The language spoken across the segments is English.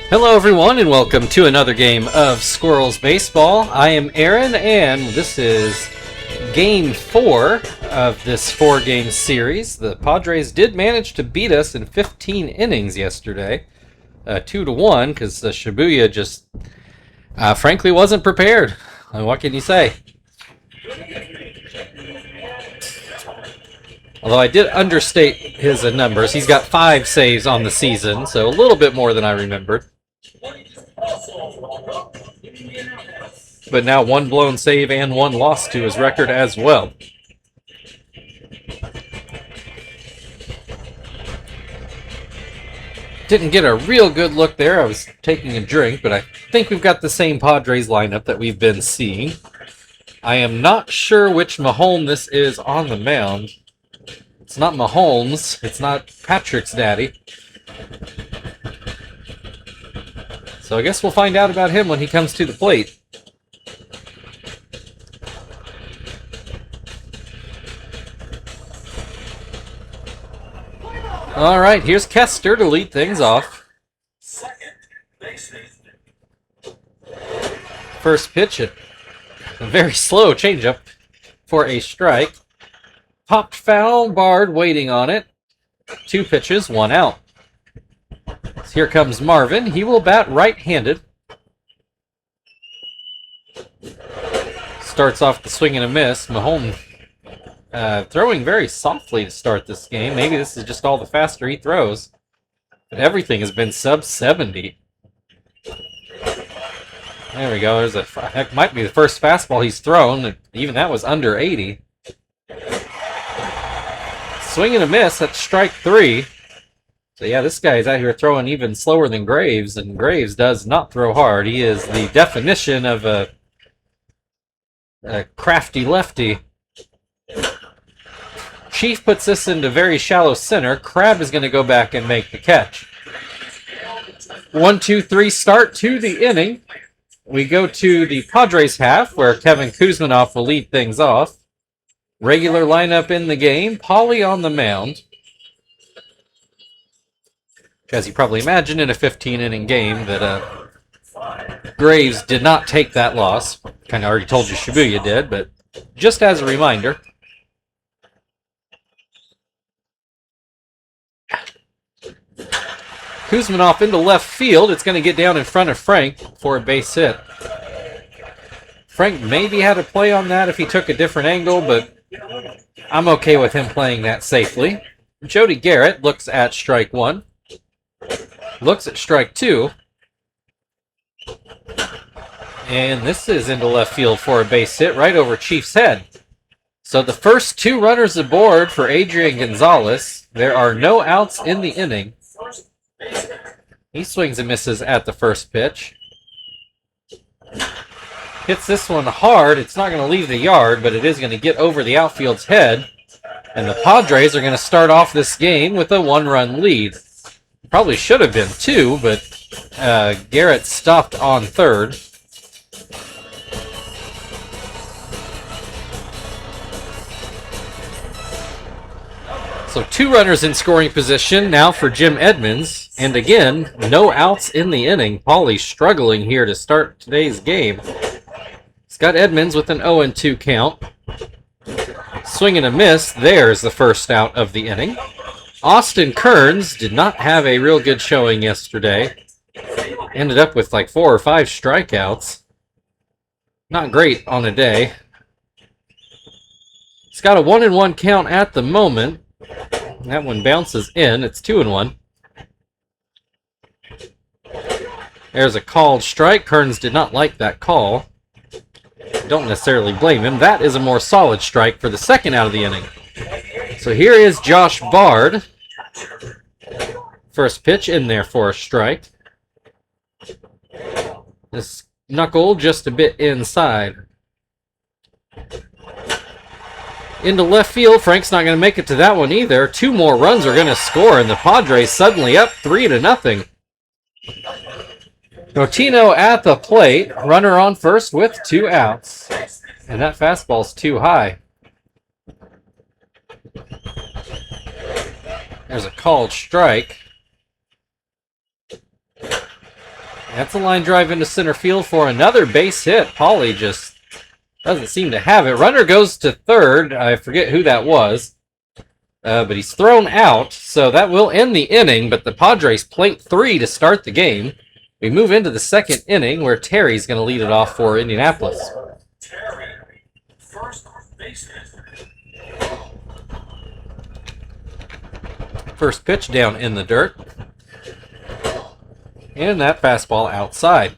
Hello everyone and welcome to another game of Squirrels Baseball. I am Aaron and this is Game 4 of this 4-game series. The Padres did manage to beat us in 15 innings yesterday. 2-1 because Shibuya just frankly wasn't prepared. What can you say? Although I did understate his numbers. He's got 5 saves on the season, so a little bit more than I remembered. But now 1 blown save and 1 loss to his record as well. Didn't get a real good look there. I was taking a drink, but I think we've got the same Padres lineup that we've been seeing. I am not sure which Mahomes this is on the mound. It's not Mahomes. It's not Patrick's daddy. So I guess we'll find out about him when he comes to the plate. All right, here's Kester to lead things off. First pitch, a very slow changeup for a strike. Popped foul, Bard waiting on it. 2 pitches, 1 out. So here comes Marvin. He will bat right-handed. Starts off the swing and a miss. Mahomes throwing very softly to start this game. Maybe this is just all the faster he throws. But everything has been sub 70. There we go. That might be the first fastball he's thrown. Even that was under 80. Swing and a miss. That's strike 3. So yeah, this guy is out here throwing even slower than Graves, and Graves does not throw hard. He is the definition of a crafty lefty. Chief puts this into very shallow center. Crab is going to go back and make the catch. 1-2-3 start to the inning. We go to the Padres half, where Kevin Kuzminoff will lead things off. Regular lineup in the game. Pauly on the mound. As you probably imagine, in a 15-inning game, that Graves did not take that loss. Kind of already told you Shibuya did, but just as a reminder. Kuzminoff into left field. It's going to get down in front of Frank for a base hit. Frank maybe had a play on that if he took a different angle, but I'm okay with him playing that safely. Jody Garrett looks at strike 1. Looks at strike 2. And this is into left field for a base hit right over Chief's head. So the first 2 runners aboard for Adrian Gonzalez. There are no outs in the inning. He swings and misses at the first pitch. Hits this one hard. It's not going to leave the yard, but it is going to get over the outfield's head. And the Padres are going to start off this game with a 1-run lead. Probably should have been 2, but Garrett stopped on third. So 2 runners in scoring position now for Jim Edmonds. And again, no outs in the inning. Pauly struggling here to start today's game. He's got Edmonds with an 0-2 count. Swing and a miss. There's the first out of the inning. Austin Kearns did not have a real good showing yesterday. Ended up with like 4 or 5 strikeouts. Not great on a day. He's got a 1-1 count at the moment. That one bounces in. It's 2-1. There's a called strike. Kearns did not like that call. Don't necessarily blame him. That is a more solid strike for the second out of the inning. So here is Josh Bard. First pitch in there for a strike. This knuckle just a bit inside. Into left field. Frank's not going to make it to that one either. 2 more runs are going to score, and the Padres suddenly up 3-0. Notino at the plate. Runner on first with 2 outs. And that fastball's too high. There's a called strike. That's a line drive into center field for another base hit. Pauly just doesn't seem to have it. Runner goes to third. I forget who that was. But he's thrown out, so that will end the inning. But the Padres plate 3 to start the game. We move into the second inning where Terry's going to lead it off for Indianapolis. Terry, first baseman. First pitch down in the dirt. And that fastball outside.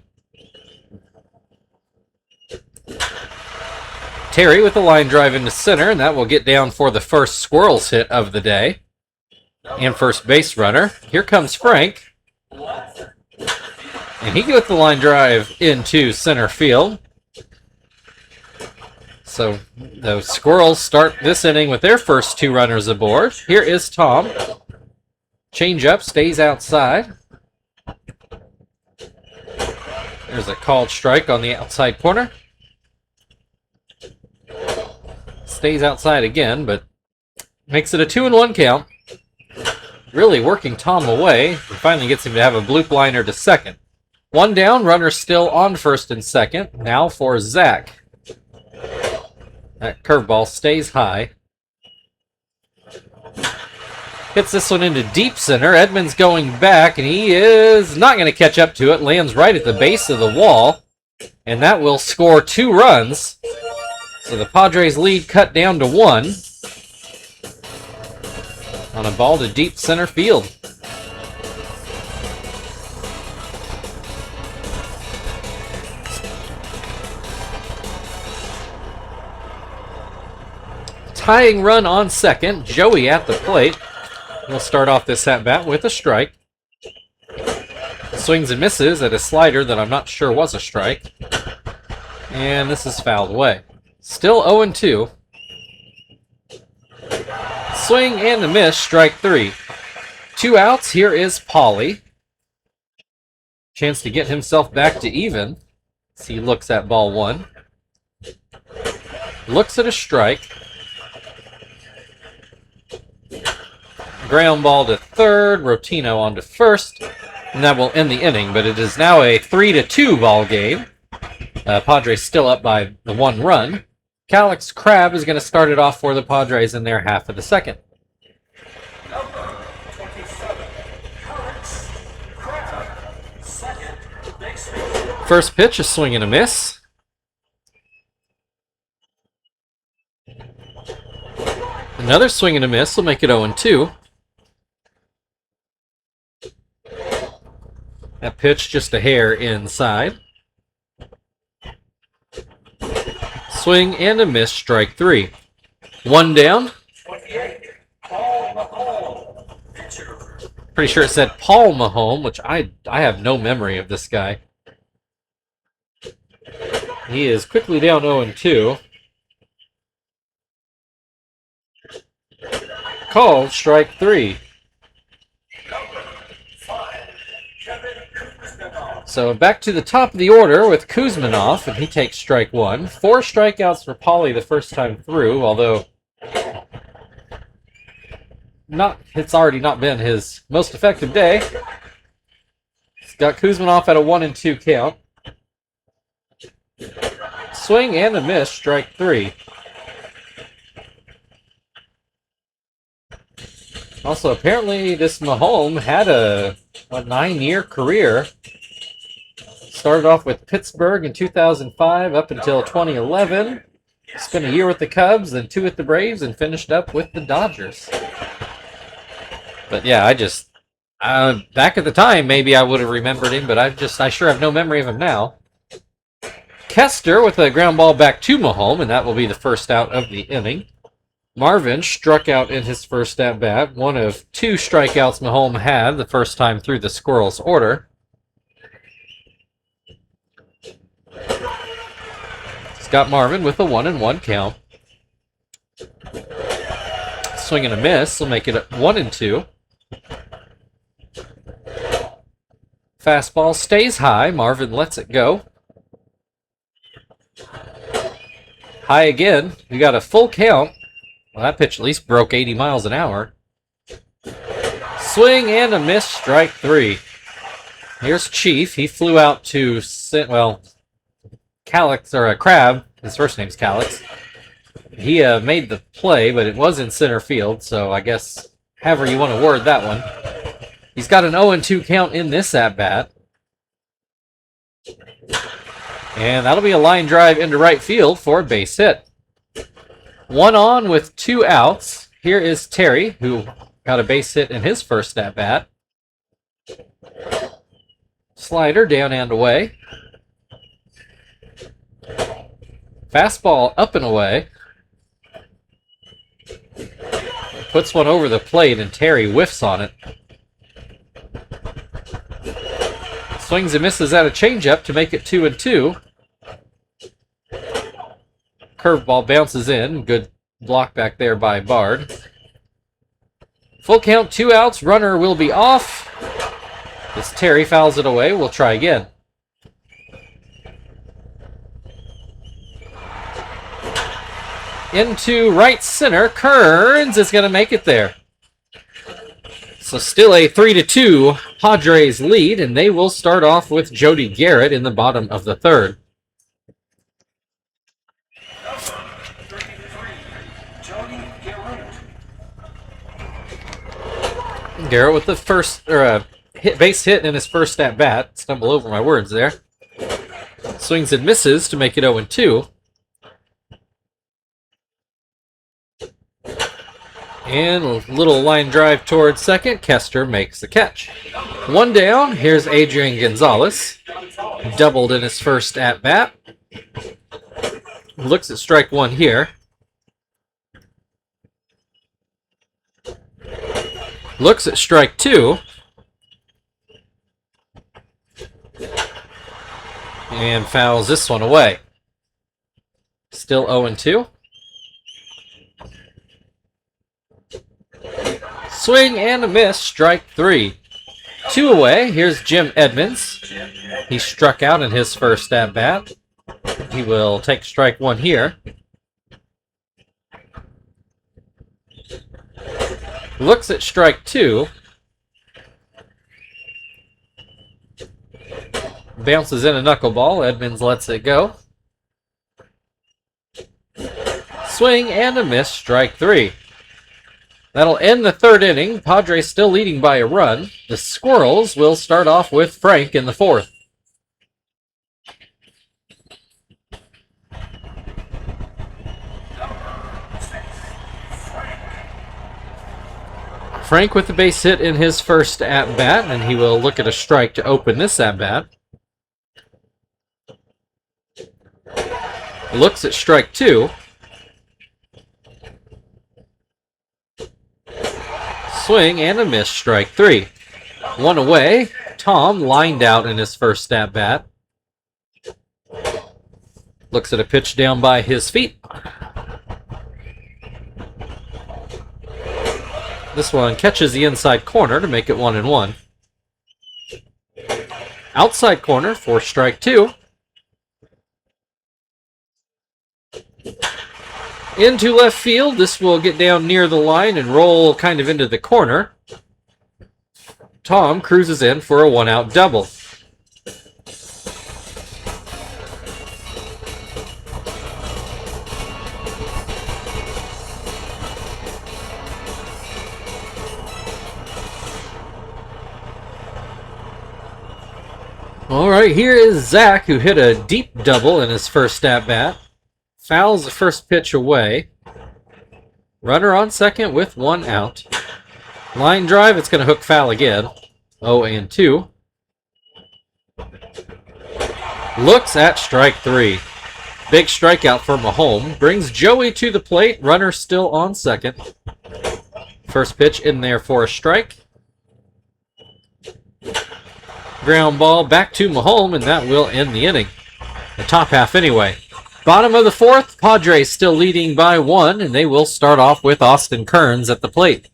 Terry with the line drive into center, and that will get down for the first Squirrels hit of the day. And first base runner. Here comes Frank. And he with the line drive into center field. So the Squirrels start this inning with their first 2 runners aboard. Here is Tom. Change up, stays outside. There's a called strike on the outside corner. Stays outside again, but makes it a 2-1 count. Really working Tom away. And finally gets him to have a bloop liner to second. 1 down, runner still on first and second. Now for Zach. That curveball stays high. Hits this one into deep center. Edmonds going back, and he is not going to catch up to it. Lands right at the base of the wall, and that will score 2 runs. So the Padres lead cut down to 1 on a ball to deep center field. Tying run on second. Joey at the plate. We'll start off this at-bat with a strike. Swings and misses at a slider that I'm not sure was a strike. And this is fouled away. Still 0-2. Swing and a miss, strike 3. 2 outs, here is Pauly. Chance to get himself back to even. As he looks at ball 1. Looks at a strike. Ground ball to third, Rotino on to first, and that will end the inning, but it is now a 3-2 ball game. Padres still up by the 1 run. Calix Crab is going to start it off for the Padres in their half of the second. Number 27, Calix Crab, second baseman. First pitch, a swing and a miss. Another swing and a miss will make it 0-2. That pitch just a hair inside. Swing and a miss, strike 3. 1 down. 28, Paul Mahone, pitcher. Pretty sure it said Paul Mahone, which I have no memory of this guy. He is quickly down 0-2. Called strike 3. So back to the top of the order with Kuzmanov, and he takes strike 1. 4 strikeouts for Pauly the first time through, although it's already not been his most effective day. He's got Kuzmanov at a 1-2 count. Swing and a miss, strike 3. Also, apparently this Mahone had a 9-year career. Started off with Pittsburgh in 2005 up until 2011. Spent a year with the Cubs, then 2 with the Braves, and finished up with the Dodgers. But yeah, back at the time, maybe I would have remembered him, but I sure have no memory of him now. Kester with a ground ball back to Mahone, and that will be the first out of the inning. Marvin struck out in his first at-bat, one of 2 strikeouts Mahone had the first time through the Squirrels' order. Scott Marvin with a 1-1 count. Swing and a miss will make it 1-2. Fastball stays high. Marvin lets it go. High again. We got a full count. Well, that pitch at least broke 80 miles an hour. Swing and a miss, strike 3. Here's Chief. He flew out to Calix, or Crab. His first name's Calix. He made the play, but it was in center field, so I guess however you want to word that one. He's got an 0-2 count in this at-bat. And that'll be a line drive into right field for a base hit. 1 on with 2 outs. Here is Terry, who got a base hit in his first at-bat. Slider down and away. Fastball up and away. Puts one over the plate and Terry whiffs on it. Swings and misses at a changeup to make it 2-2. Curveball bounces in. Good block back there by Bard. Full count, 2 outs. Runner will be off. As Terry fouls it away, we'll try again. Into right center. Kearns is going to make it there. So still a 3-2 Padres lead, and they will start off with Jody Garrett in the bottom of the third. Garrett with the first base hit in his first at bat. Stumble over my words there. Swings and misses to make it 0-2. And a little line drive towards second. Kester makes the catch. 1 down. Here's Adrian Gonzalez. Doubled in his first at bat. Looks at strike 1 here. Looks at strike 2. And fouls this one away. Still 0-2. Swing and a miss, strike 3. 2 away, here's Jim Edmonds. He struck out in his first at-bat. He will take strike 1 here. Looks at strike 2. Bounces in a knuckleball. Edmonds lets it go. Swing and a miss, strike 3. That'll end the third inning. Padres still leading by a run. The Squirrels will start off with Frank in the fourth. Frank with the base hit in his first at-bat, and he will look at a strike to open this at-bat. Looks at strike 2. Swing and a miss, strike 3. 1 away. Tom lined out in his first at-bat. Looks at a pitch down by his feet. This one catches the inside corner to make it 1-1. Outside corner for strike 2. Into left field. This will get down near the line and roll kind of into the corner. Tom cruises in for a 1-out double. All right, here is Zach, who hit a deep double in his first at-bat. Fouls the first pitch away. Runner on second with 1 out. Line drive, it's going to hook foul again. 0-2. Looks at strike 3. Big strikeout for Mahone. Brings Joey to the plate. Runner still on second. First pitch in there for a strike. Ground ball back to Mahone, and that will end the inning. The top half anyway. Bottom of the fourth, Padres still leading by 1, and they will start off with Austin Kearns at the plate.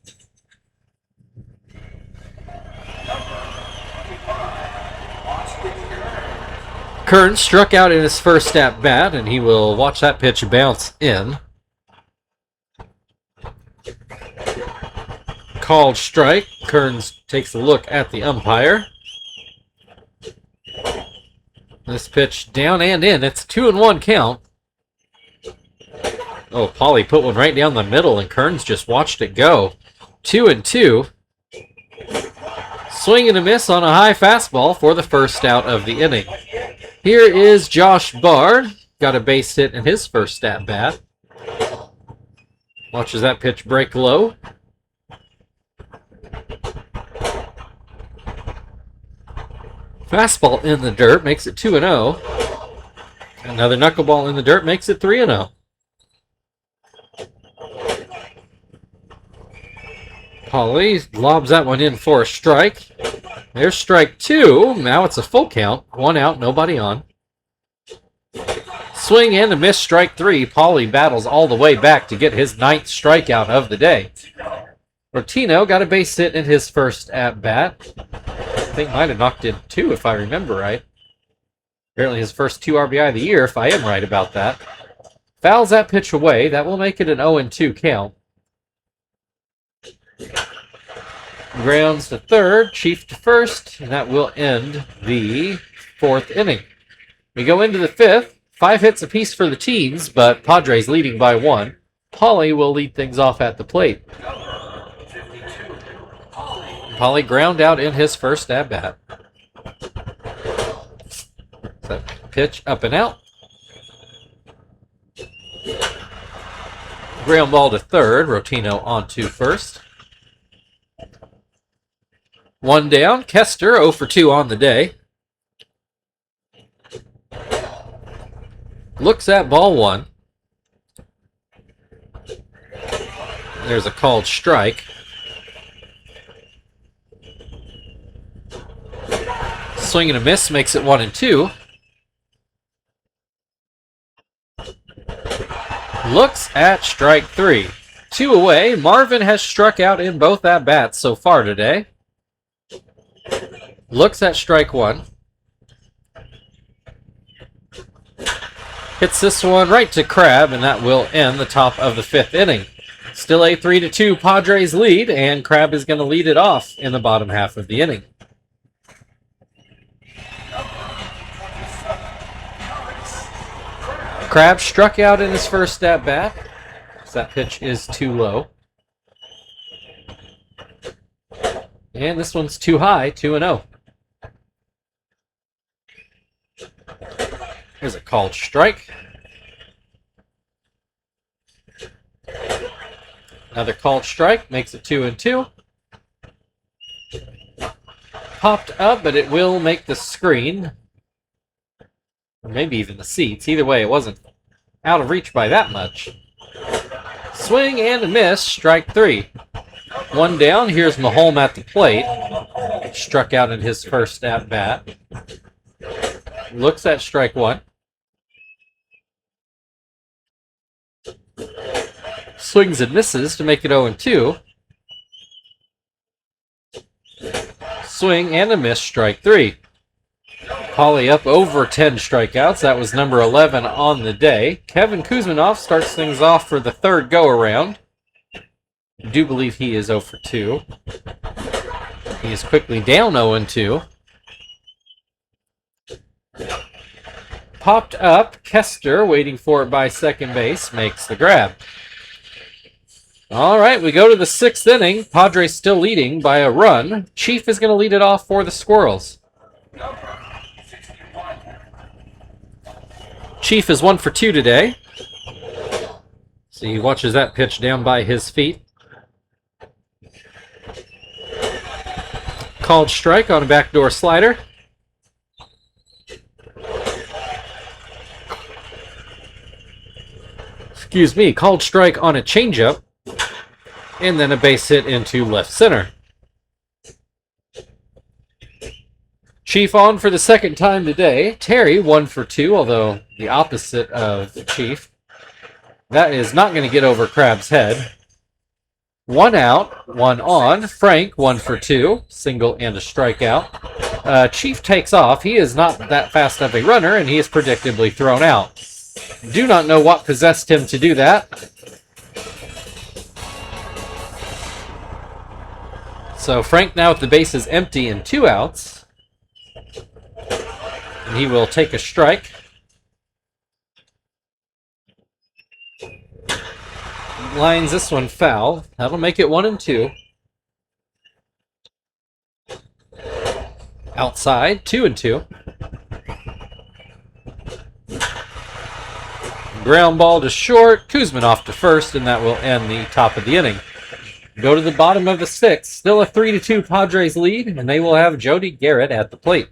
Kearns struck out in his first at-bat, and he will watch that pitch bounce in. Called strike. Kearns takes a look at the umpire. This pitch down and in. It's a 2-1 count. Oh, Pauly put one right down the middle, and Kearns just watched it go. 2-2. Swing and a miss on a high fastball for the first out of the inning. Here is Josh Bard. Got a base hit in his first at bat. Watches that pitch break low. Fastball in the dirt makes it 2-0. Another knuckleball in the dirt makes it 3-0. Pauly lobs that one in for a strike. There's strike 2. Now it's a full count. 1 out, nobody on. Swing and a miss, strike 3. Pauly battles all the way back to get his 9th strikeout of the day. Rotino got a base hit in his first at-bat. I think might have knocked in 2 if I remember right. Apparently his first 2 RBI of the year, if I am right about that. Fouls that pitch away. That will make it an 0-2 count. Grounds to third, Chief to first, and that will end the 4th inning. We go into the 5th. 5 hits apiece for the teams, but Padres leading by 1. Pauly will lead things off at the plate. Pauly ground out in his first at-bat. That pitch up and out. Ground ball to third. Rotino on to first. 1 down. Kester 0 for 2 on the day. Looks at ball 1. There's a called strike. Swing and a miss makes it 1-2. Looks at strike 3. 2 away. Marvin has struck out in both at-bats so far today. Looks at strike 1. Hits this one right to Crab, and that will end the top of the 5th inning. Still a 3-2 Padres lead, and Crab is going to lead it off in the bottom half of the inning. Crab struck out in his first at-bat. That pitch is too low. And this one's too high, 2-0. Here's a called strike. Another called strike makes it 2-2. Popped up, but it will make the screen. Or maybe even the seats. Either way, it wasn't out of reach by that much. Swing and a miss, strike 3. 1 down, here's Maholm at the plate. Struck out in his first at-bat. Looks at strike 1. Swings and misses to make it 0-2. Swing and a miss, strike 3. Pauly up over 10 strikeouts. That was number 11 on the day. Kevin Kuzminoff starts things off for the 3rd go-around. I do believe he is 0 for 2. He is quickly down 0-2. Popped up. Kester, waiting for it by second base, makes the grab. All right, we go to the 6th inning. Padres still leading by a run. Chief is going to lead it off for the Squirrels. Chief is 1 for 2 today. So he watches that pitch down by his feet. Called strike on a backdoor slider. Excuse me, called strike on a changeup. And then a base hit into left center. Chief on for the 2nd time today. Terry 1 for 2, although the opposite of Chief. That is not going to get over Crab's head. 1 out, 1 on. Frank 1 for 2, single and a strikeout. Chief takes off. He is not that fast of a runner, and he is predictably thrown out. Do not know what possessed him to do that. So Frank now with the bases empty and 2 outs. And he will take a strike. Lines this one foul. That'll make it 1-2. Outside, 2-2. Ground ball to short. Kuzman off to first, and that will end the top of the inning. Go to the bottom of the sixth. Still a 3-2 Padres lead, and they will have Jody Garrett at the plate.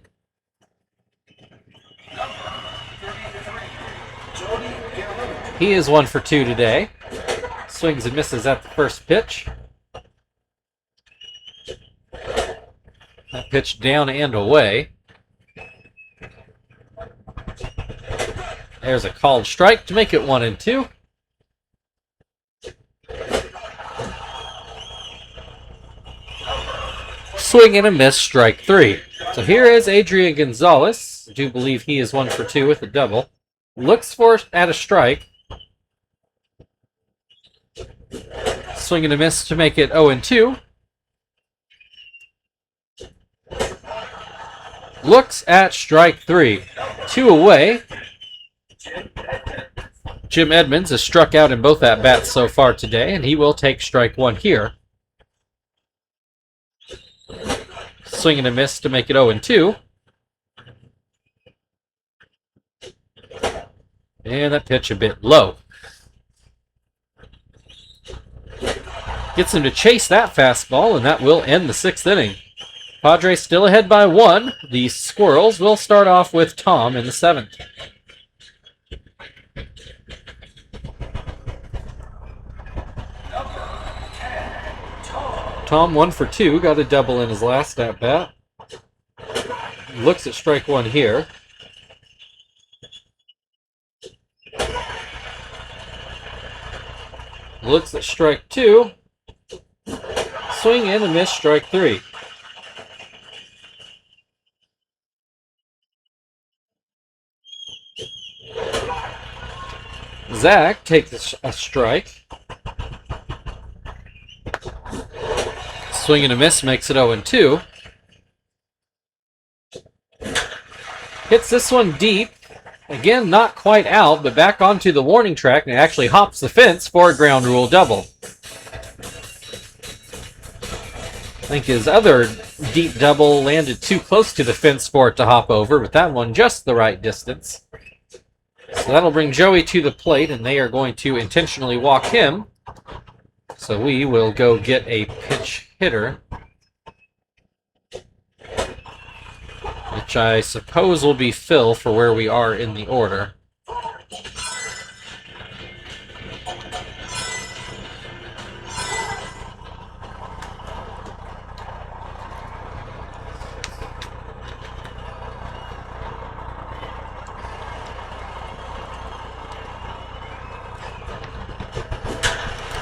He is 1 for 2 today. Swings and misses at the first pitch. That pitch down and away. There's a called strike to make it 1-2. Swing and a miss, strike 3. So here is Adrian Gonzalez. I do believe he is 1 for 2 with a double. Looks at a strike. Swing and a miss to make it 0-2. Looks at strike 3. 2 away. Jim Edmonds has struck out in both at-bats so far today, and he will take strike 1 here. Swing and a miss to make it 0-2. And that pitch a bit low. Gets him to chase that fastball, and that will end the 6th inning. Padres still ahead by 1. The Squirrels will start off with Tom in the 7th. Tom 1 for 2, got a double in his last at-bat. Looks at strike 1 here. Looks at strike 2. Swing and a miss, strike 3. Zach takes a strike. Swing and a miss makes it 0-2. Hits this one deep. Again, not quite out, but back onto the warning track, and it actually hops the fence for a ground rule double. I think his other deep double landed too close to the fence for it to hop over, but that one just the right distance. So that'll bring Joey to the plate, and they are going to intentionally walk him. So we will go get a pinch hitter, which I suppose will be Phil for where we are in the order.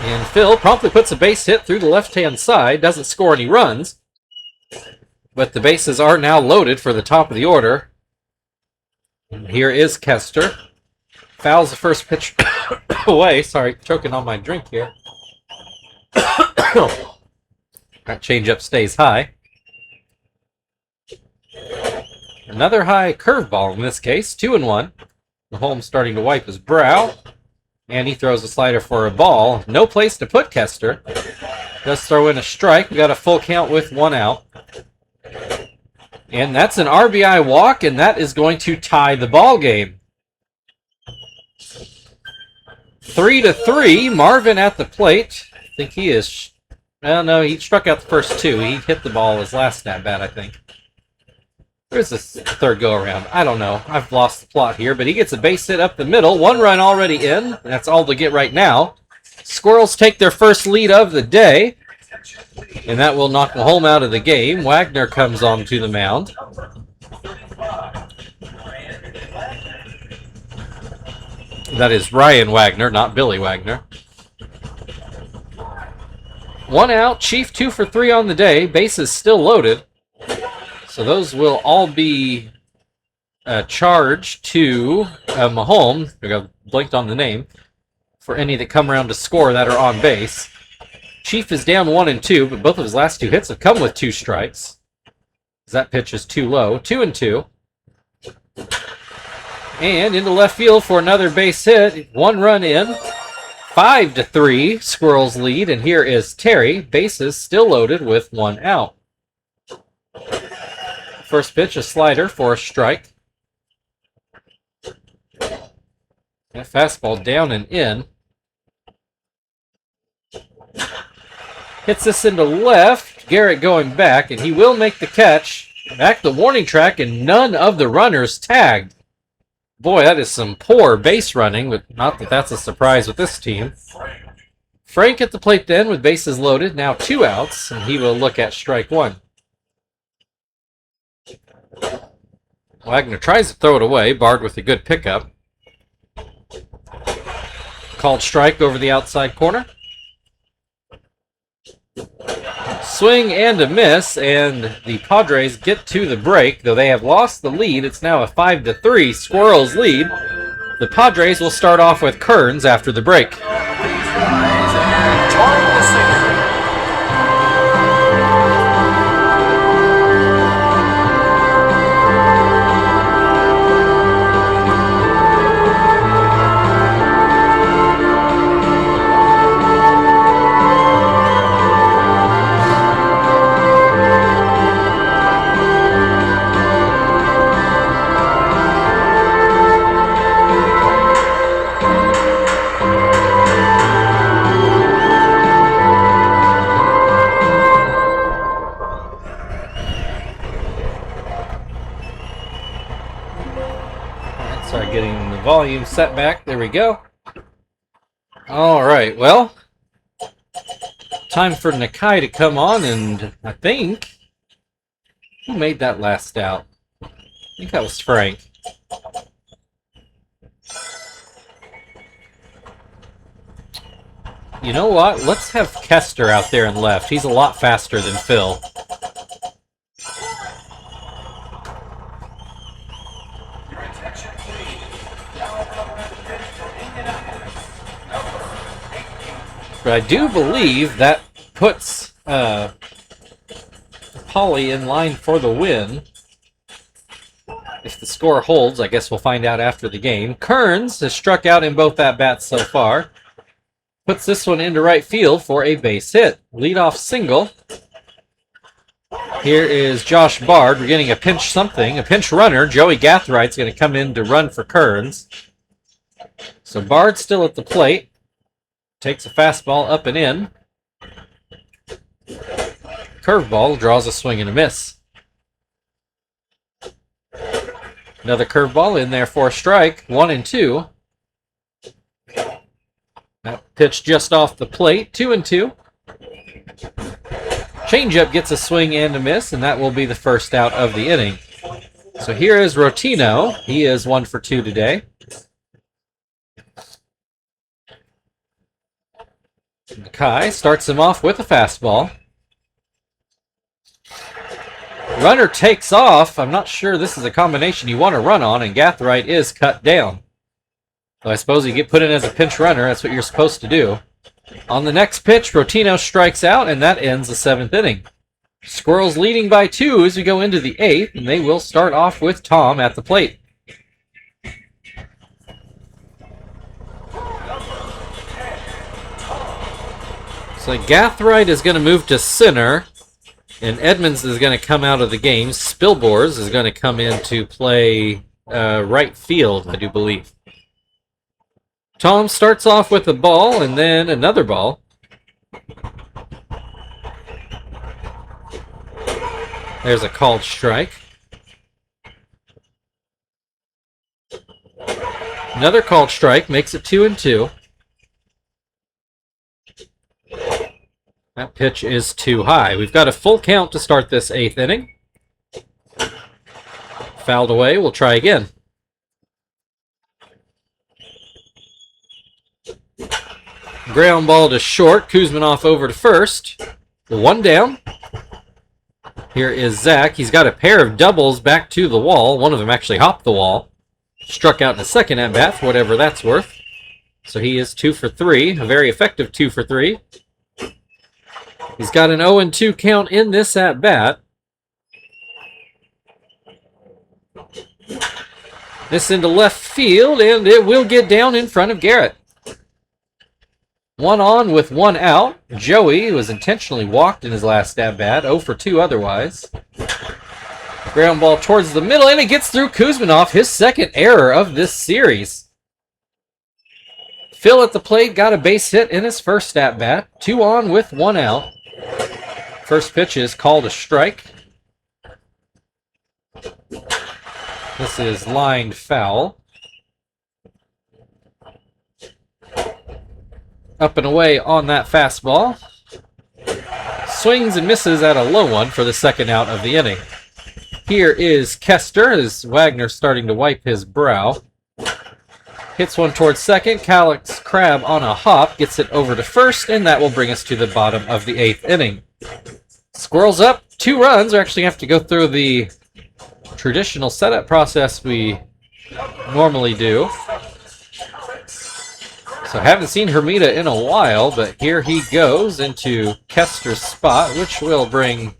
And Phil promptly puts a base hit through the left-hand side, doesn't score any runs, but the bases are now loaded for the top of the order. And here is Kester. Fouls the first pitch away. Sorry, choking on my drink here. That changeup stays high. Another high curveball in this case, 2-1. Mahomes starting to wipe his brow. And he throws a slider for a ball. No place to put Kester. Does throw in a strike. We got a full count with 1 out. And that's an RBI walk, and that is going to tie the ball game. 3-3. Marvin at the plate. I think he is. No, he struck out the first 2. He hit the ball his last at bat, I think. Where's this third go-around? I don't know. I've lost the plot here, but he gets a base hit up the middle. 1 run already in. That's all to get right now. Squirrels take their first lead of the day, and that will knock the home out of the game. Wagner comes onto the mound. That is Ryan Wagner, not Billy Wagner. 1 out. Chief 2 for 3 on the day. Bases still loaded. So those will all be charged to Mahomes. I got blinked on the name. For any that come around to score that are on base. Chief is down 1-2, but both of his last 2 hits have come with 2 strikes. That pitch is too low. 2-2. And into left field for another base hit. 1 run in. 5-3, Squirrels lead. And here is Terry. Bases still loaded with 1 out. First pitch, a slider for a strike. That fastball down and in. Hits this into left. Garrett going back, and he will make the catch. Back the warning track, and none of the runners tagged. Boy, that is some poor base running, but not that that's a surprise with this team. Frank at the plate then with bases loaded. Now 2 outs, and he will look at strike 1. Wagner tries to throw it away. Bard with a good pickup. Called strike over the outside corner. Swing and a miss, and the Padres get to the break. Though they have lost the lead, it's now a 5-3 Squirrels lead. The Padres will start off with Kearns after the break. Sorry, getting the volume set back. There we go. All right, well, time for Nakai to come on, and I think, who made that last out? I think that was Frank. You know what? Let's have Kester out there in left. He's a lot faster than Phil. But I do believe that puts Pauly in line for the win. If the score holds, I guess we'll find out after the game. Kearns has struck out in both at-bats so far. Puts this one into right field for a base hit. Leadoff single. Here is Josh Bard. We're getting a pinch runner. Joey Gathride's going to come in to run for Kearns. So Bard's still at the plate. Takes a fastball up and in. Curveball draws a swing and a miss. Another curveball in there for a strike. 1-2. That pitch just off the plate. 2-2. Changeup gets a swing and a miss, and that will be the first out of the inning. So here is Rotino. He is 1 for 2 today. Kai starts him off with a fastball. Runner takes off. I'm not sure this is a combination you want to run on, and Gathright is cut down. So I suppose you get put in as a pinch runner. That's what you're supposed to do. On the next pitch, Rotino strikes out, and that ends the 7th inning. Squirrels leading by 2 as we go into the 8th, and they will start off with Tom at the plate. So Gathright is going to move to center, and Edmonds is going to come out of the game. Spilbors is going to come in to play right field, I do believe. Tom starts off with a ball and then another ball. There's a called strike. Another called strike makes it 2-2. That pitch is too high. We've got a full count to start this 8th inning. Fouled away. We'll try again. Ground ball to short. Kuzminoff over to first. 1 down. Here is Zach. He's got a pair of doubles back to the wall. One of them actually hopped the wall. Struck out in the second at bat for whatever that's worth. So he is 2 for 3. A very effective 2 for 3. He's got an 0-2 count in this at bat. This into left field, and it will get down in front of Garrett. 1 on with 1 out. Joey was intentionally walked in his last at-bat, 0 for 2 otherwise. Ground ball towards the middle, and it gets through Kuzminoff, his second error of this series. Phil at the plate got a base hit in his first at-bat. 2 on with 1 out. First pitch is called a strike. This is lined foul. Up and away on that fastball. Swings and misses at a low one for the second out of the inning. Here is Kester as Wagner starting to wipe his brow. Hits one towards second. Alex Crabb on a hop gets it over to first, and that will bring us to the bottom of the 8th inning. Squirrels up 2 runs. We actually have to go through the traditional setup process we normally do. So haven't seen Hermida in a while, but here he goes into Kester's spot, which will bring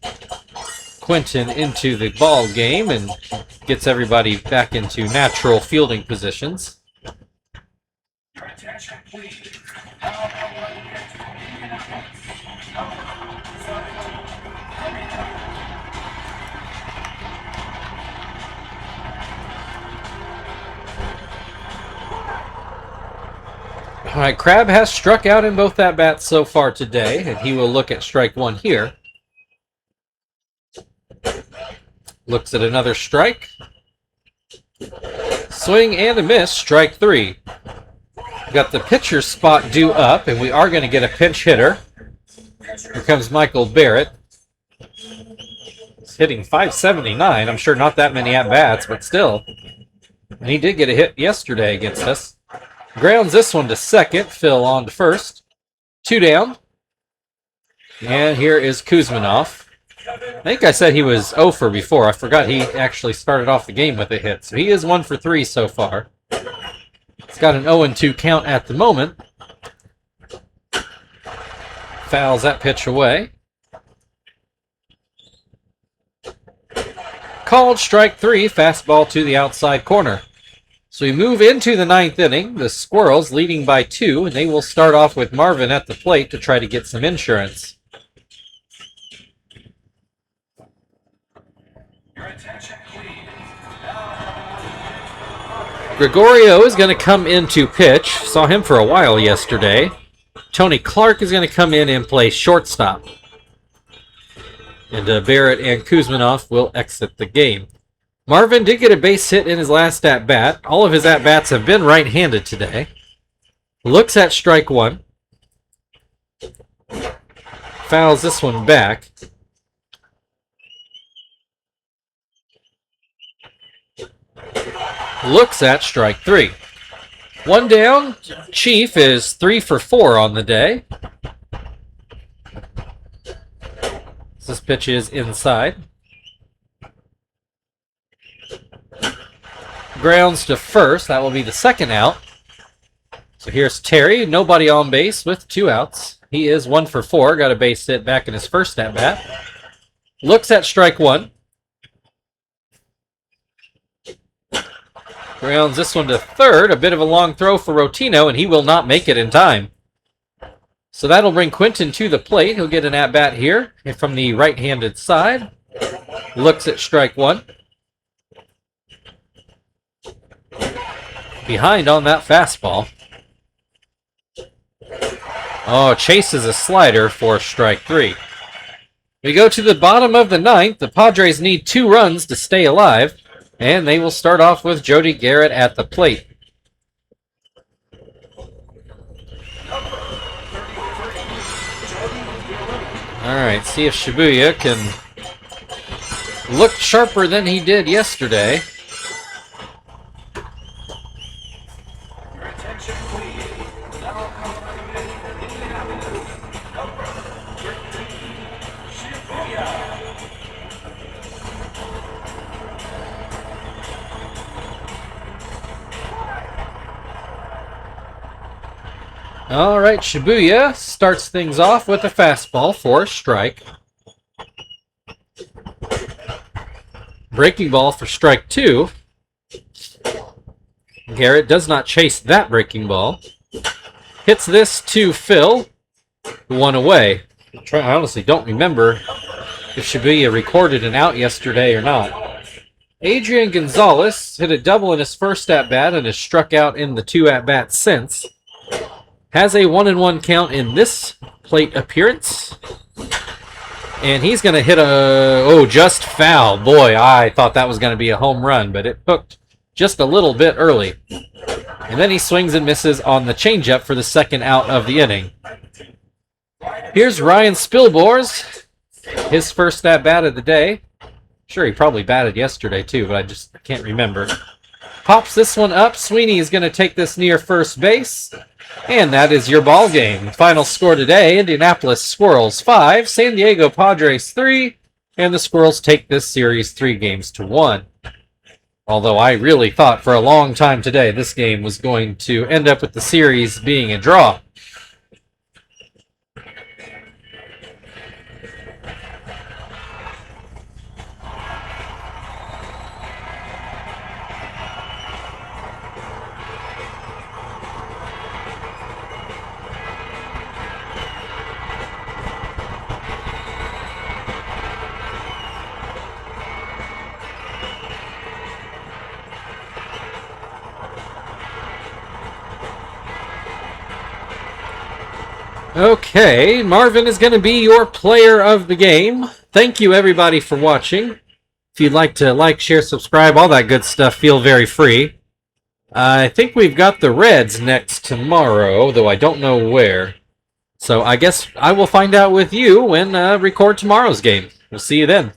Quentin into the ball game and gets everybody back into natural fielding positions. Your attention, please. Now, All right, Crabb has struck out in both at-bats so far today, and he will look at strike 1 here. Looks at another strike. Swing and a miss, strike 3. Got the pitcher's spot due up, and we are going to get a pinch hitter. Here comes Michael Barrett. He's hitting .579. I'm sure not that many at-bats, but still. And he did get a hit yesterday against us. Grounds this one to second. Phil on to first. 2 down. And here is Kuzminoff. I think I said he was 0 for before. I forgot he actually started off the game with a hit. So he is 1 for 3 so far. He's got an 0-2 count at the moment. Fouls that pitch away. Called strike 3. Fastball to the outside corner. So we move into the 9th inning. The Squirrels leading by 2, and they will start off with Marvin at the plate to try to get some insurance. your attention, please. Gregorio is going to come in to pitch. Saw him for a while yesterday. Tony Clark is going to come in and play shortstop. And Barrett and Kuzminoff will exit the game. Marvin did get a base hit in his last at-bat. All of his at-bats have been right-handed today. Looks at strike 1. Fouls this one back. Looks at strike 3. 1 down. Chief is 3 for 4 on the day. This pitch is inside. Grounds to first. That will be the second out. So here's Terry. Nobody on base with 2 outs. He is 1 for 4. Got a base hit back in his first at-bat. Looks at strike 1. Grounds this one to third. A bit of a long throw for Rotino, and he will not make it in time. So that'll bring Quentin to the plate. He'll get an at-bat here from the right-handed side. Looks at strike 1. Behind on that fastball. Oh, chases a slider for strike 3. We go to the bottom of the 9th. The Padres need 2 runs to stay alive, and they will start off with Jody Garrett at the plate. All right, see if Shibuya can look sharper than he did yesterday. Your attention, please. Now, Indianapolis. Number 13, Shibuya. All right, Shibuya starts things off with a fastball for a strike. Breaking ball for strike 2. Garrett does not chase that breaking ball. Hits this to Phil, who won away. I honestly don't remember if Shibuya recorded an out yesterday or not. Adrian Gonzalez hit a double in his first at-bat and has struck out in the 2 at-bats since. Has a 1-1 count in this plate appearance. And he's going to hit just foul. Boy, I thought that was going to be a home run, but it hooked just a little bit early. And then he swings and misses on the changeup for the second out of the inning. Here's Ryan Spilbors, his first at-bat of the day. Sure, he probably batted yesterday too, but I can't remember. Pops this one up. Sweeney is going to take this near first base. And that is your ball game. Final score today, Indianapolis Squirrels 5, San Diego Padres 3, and the Squirrels take this series 3-1. Although I really thought for a long time today this game was going to end up with the series being a draw. Okay, Marvin is going to be your player of the game. Thank you, everybody, for watching. If you'd like to like, share, subscribe, all that good stuff, feel very free. I think we've got the Reds next tomorrow, though I don't know where. So I guess I will find out with you when record tomorrow's game. We'll see you then.